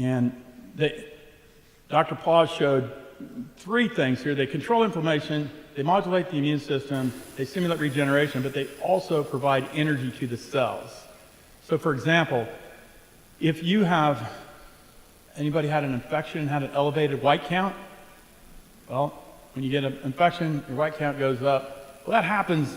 And Dr. Paws showed three things here. They control inflammation, they modulate the immune system, they stimulate regeneration, but they also provide energy to the cells. So for example, if you have, anybody had an infection and had an elevated white count? Well, when you get an infection, your white count goes up. Well, that happens,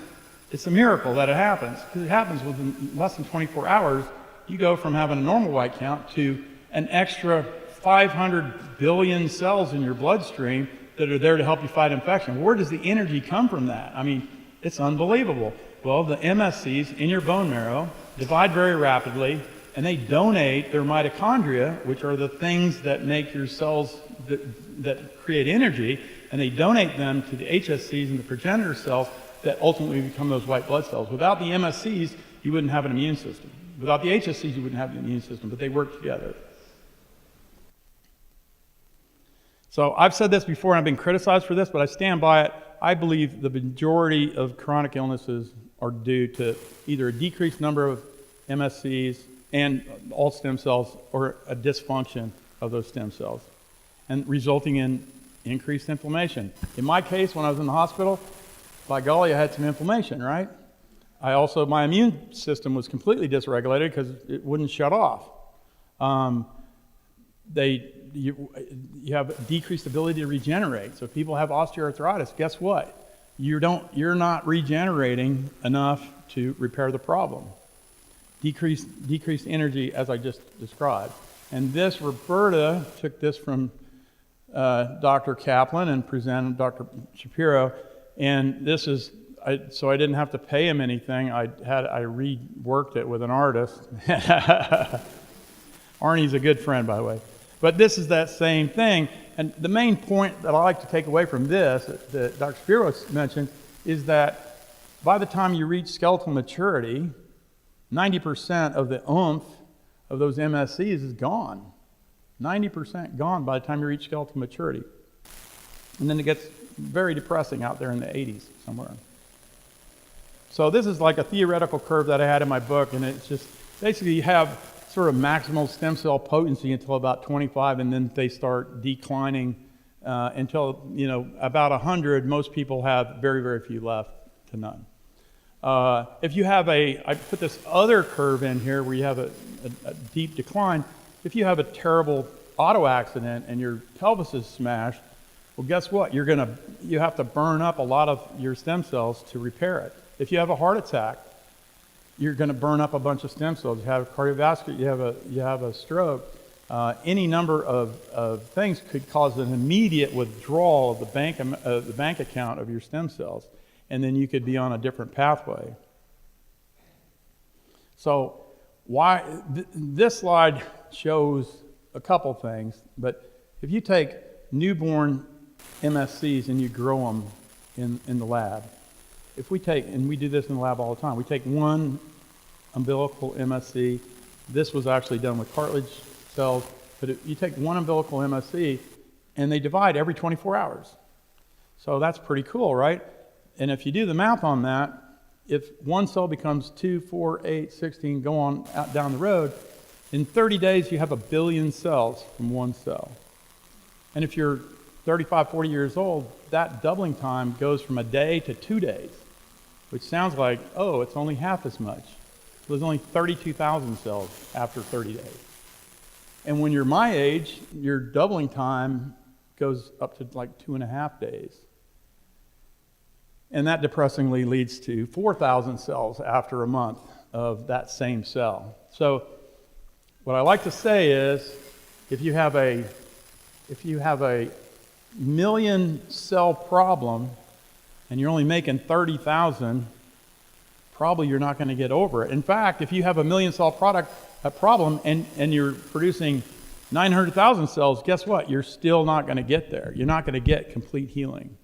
it's a miracle that it happens, because it happens within less than 24 hours. You go from having a normal white count to an extra 500 billion cells in your bloodstream that are there to help you fight infection. Where does the energy come from that? I mean, it's unbelievable. Well, the MSCs in your bone marrow divide very rapidly, and they donate their mitochondria, which are the things that make your cells that create energy, and they donate them to the HSCs and the progenitor cells that ultimately become those white blood cells. Without the MSCs, you wouldn't have an immune system. Without the HSCs, you wouldn't have an immune system, but they work together. So I've said this before, and I've been criticized for this, but I stand by it. I believe the majority of chronic illnesses are due to either a decreased number of MSCs and all stem cells, or a dysfunction of those stem cells, and resulting in increased inflammation. In my case, when I was in the hospital, by golly, I had some inflammation, right? My immune system was completely dysregulated because it wouldn't shut off. You have decreased ability to regenerate. So if people have osteoarthritis, guess what? You're not regenerating enough to repair the problem. Decreased energy, as I just described. And this, Roberta took this from Dr. Kaplan and presented Dr. Shapiro. And this is, so I didn't have to pay him anything. I reworked it with an artist. Arnie's a good friend, by the way. But this is that same thing. And the main point that I like to take away from this, that Dr. Shapiro mentioned, is that by the time you reach skeletal maturity, 90% of the oomph of those MSCs is gone. 90% gone by the time you reach skeletal maturity. And then it gets very depressing out there in the 80s somewhere. So this is like a theoretical curve that I had in my book, and it's just basically you have sort of maximal stem cell potency until about 25, and then they start declining until, about 100. Most people have very, very few left to none. If you have I put this other curve in here where you have a deep decline. If you have a terrible auto accident and your pelvis is smashed, well, guess what? You have to burn up a lot of your stem cells to repair it. If you have a heart attack, you're going to burn up a bunch of stem cells. You have cardiovascular, you have a stroke. Any number of things could cause an immediate withdrawal of the bank account of your stem cells, and then you could be on a different pathway. So this slide shows a couple things, but if you take newborn MSCs and you grow them in the lab, and we do this in the lab all the time, we take one umbilical MSC. This was actually done with cartilage cells, but you take one umbilical MSC and they divide every 24 hours. So that's pretty cool, right? And if you do the math on that, if one cell becomes 2, 4, 8, 16, go on out down the road, in 30 days you have 1 billion cells from one cell. And if you're 35, 40 years old, that doubling time goes from a day to 2 days, which sounds like, oh, it's only half as much. There's only 32,000 cells after 30 days. And when you're my age, your doubling time goes up to like 2.5 days. And that depressingly leads to 4,000 cells after a month of that same cell. So what I like to say is, if you have a million cell problem and you're only making 30,000, probably you're not going to get over it. In fact, if you have a million cell problem and you're producing 900,000 cells, guess what? You're still not going to get there. You're not going to get complete healing.